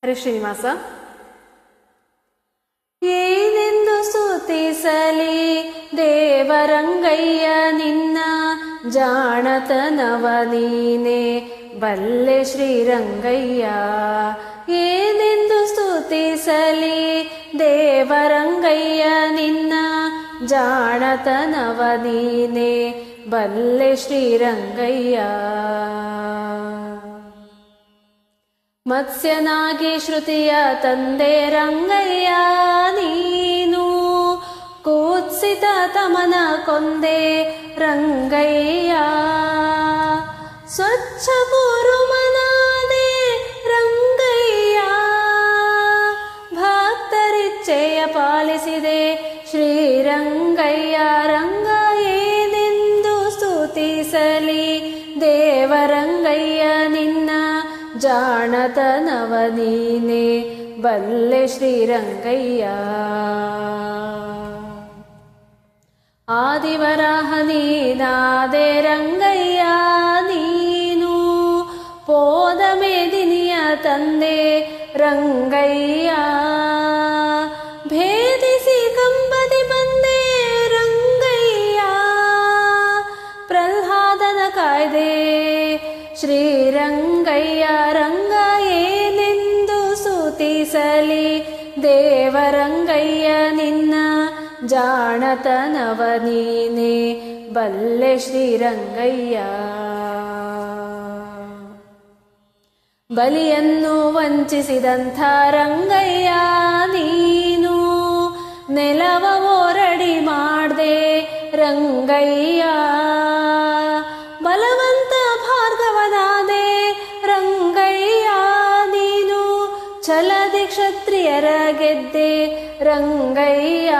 ಹರೇ ಶ್ರೀನಿವಾಸ. ಏನೆಂದು ಸ್ತುತಿಸಲಿ ದೇವರಂಗಯ್ಯ ನಿನ್ನ ಜಾಣತನವ ನೀನೆ ಬಲ್ಲೆ ಶ್ರೀರಂಗಯ್ಯ. ಏನೆಂದು ಸ್ತುತಿಸಲಿ ದೇವರಂಗಯ್ಯ ನಿನ್ನ ಜಾಣತನವ ನೀನೆ ಬಲ್ಲೆ ಶ್ರೀರಂಗಯ್ಯ. ಮತ್ಸ್ಯನಾಗಿ ಶ್ರುತಿಯ ತಂದೆ ರಂಗಯ್ಯ ನೀನು, ಕೂತ್ಸಿತ ತಮನ ಕೊಂದೆ ರಂಗಯ್ಯ. ಸ್ವಚ್ಛ ಕುರುಮನಾದೆ ರಂಗಯ್ಯ, ಭಕ್ತರಿಚ್ಛೆಯ ಪಾಲಿಸಿದೆ ಶ್ರೀರಂಗಯ್ಯ. ರಂಗ ಏನೆಂದು ಸ್ತುತಿಸಲಿ ದೇವರಂಗಯ್ಯ ನಿನ್ನ ಜಾಣತನವ ನೀನೆ ಬಲ್ಲೆ ಶ್ರೀರಂಗಯ್ಯ. ಆದಿವರಾಹ ನೀನಾದೆ ರಂಗಯ್ಯ ನೀನು, ಪೋದ ಮೇದಿನಿಯ ತಂದೆ ರಂಗಯ್ಯ. ಭೇದಿಸಿ ಕಂಬದಿ ಬಂದೆ ರಂಗಯ್ಯ, ಪ್ರಹ್ಲಾದನ ಕಾಯ್ದೆ ಶ್ರೀರಂಗಯ್ಯ. ರಂಗ ಏನೆಂದು ಸ್ತುತಿಸಲಿ ದೇವರಂಗಯ್ಯ ನಿನ್ನ ಜಾಣತನವ ನೀನೆ ಬಲ್ಲೆ ಶ್ರೀರಂಗಯ್ಯ. ಬಲಿಯನ್ನು ವಂಚಿಸಿದಂಥ ರಂಗಯ್ಯ ನೀನು, ನೆಲವ ಓರಡಿ ಮಾಡ್ದೆ ರಂಗಯ್ಯ. ಬಲವಂತ ಭಾರ್ಗವನಾದೆ ರಂಗಯ್ಯ ನೀನು, ಛಲದಿ ಕ್ಷತ್ರಿಯರ ಗೆದ್ದೆ ರಂಗಯ್ಯ.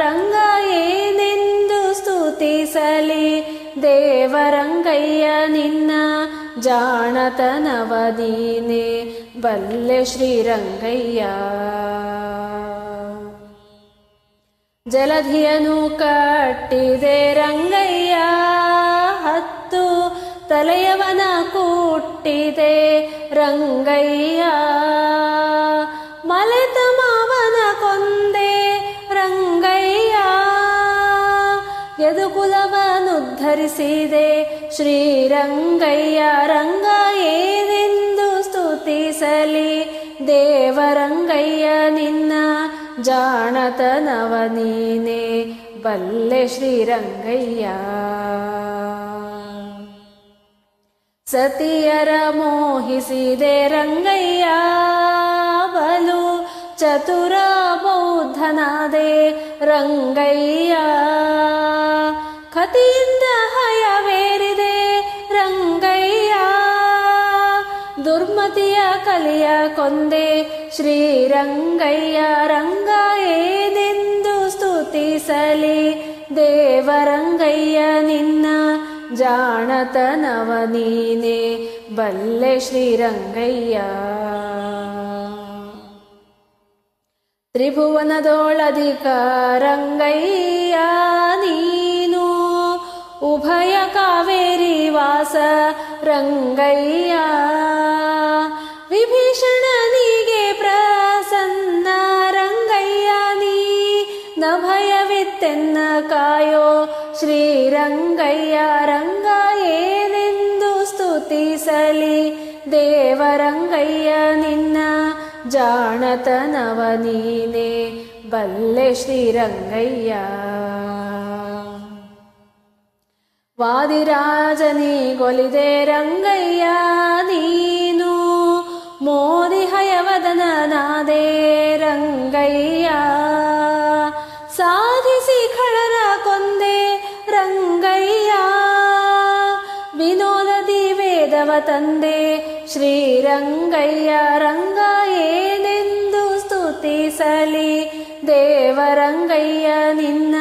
ರಂಗ ಏನೆಂದು ಸ್ತುತಿಸಲಿ ದೇವರಂಗಯ್ಯ ನಿನ್ನ ಜಾಣತನವ ನೀನೆ ಬಲ್ಲೆ ಶ್ರೀರಂಗಯ್ಯ. ಜಲಧಿಯನು ಕಟ್ಟಿದೆ ರಂಗಯ್ಯ, ಹತ್ತು ತಲೆಯವನ ಕೂಟ್ಟಿದೆ ರಂಗಯ್ಯ. ಮಲೆತ ಮಾವನ ಕೊಂದೆ ರಂಗಯ್ಯ, ಯದುಕುಲವನುದ್ಧರಿಸಿದೆ ಶ್ರೀರಂಗಯ್ಯ. ರಂಗ ಏನೆಂದು ಸ್ತುತಿಸಲಿ ದೇವರಂಗಯ್ಯ ನಿನ್ನ ಜಾಣತನವ ನೀನೆ ಬಲ್ಲೆ ಶ್ರೀರಂಗಯ್ಯ. ಸತಿಯರ ಮೋಹಿಸಿದೆ ರಂಗಯ್ಯ, ಬಲು ಚತುರ ಬೌದ್ಧನಾದೆ ರಂಗಯ್ಯ. ಕತಿಯಿಂದ ಹಯವೇರಿದೆ ರಂಗಯ್ಯ, ದುರ್ಮತಿಯ ಕಲಿಯ ಕೊಂದೆ ಶ್ರೀರಂಗಯ್ಯ. ರಂಗ ಏನೆಂದು ಸ್ತುತಿಸಲಿ ದೇವರಂಗಯ್ಯ ನಿನ್ನ ಜಾಣತನವ ನೀನೆ ಬಲ್ಲೆ ಶ್ರೀರಂಗಯ್ಯ. ತ್ರಿಭುವನದೋಳಧಿಕ ರಂಗಯ್ಯ ನೀನು, ಉಭಯ ಕಾವೇರಿ ವಾಸ ರಂಗಯ್ಯ. ವಿಭೀಷಣನಿಗೆ ಪ್ರಸನ್ನ ರಂಗಯ್ಯ ನೀ, ನ ಭಯವಿತ್ತೆನ್ನ ಕಾಯೋ ಶ್ರೀರಂಗಯ್ಯ. ರಂಗ ಏನೆಂದು ಸ್ತುತಿಸಲಿ ದೇವರಂಗಯ್ಯ ನಿನ್ನ ಜಾಣತನವ ನೀನೆ ಬಲ್ಲೆ ಶ್ರೀರಂಗಯ್ಯ. ವಾದಿರಾಜನಿಗೊಲಿದೆ ರಂಗಯ್ಯ ನೀನು, ಮೋದಿ ಹಯವದನನಾದೆ ರಂಗಯ್ಯ. ಸಾಧಿಸಿ ಖಳರ ಕೊಂದೆ ರಂಗಯ್ಯ, ವಿನೋದದಿ ವೇದವ ತಂದೆ ಶ್ರೀರಂಗಯ್ಯ. ರಂಗ ಏನೆಂದು ಸ್ತುತಿಸಲಿ ದೇವರಂಗಯ್ಯ ನಿನ್ನ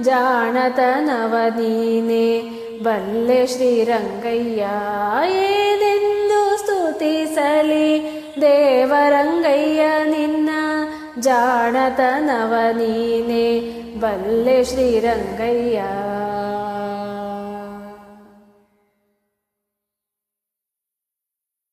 ಜಾಣತನವ ನೀನೆ ಬಲ್ಲೆ ಶ್ರೀರಂಗಯ್ಯ. ಏನೆಂದು ಸ್ತುತಿಸಲಿ ದೇವರಂಗಯ್ಯ ನಿನ್ನ ಜಾಣತನವ ನೀನೆ ಬಲ್ಲೆ ಶ್ರೀರಂಗಯ್ಯ.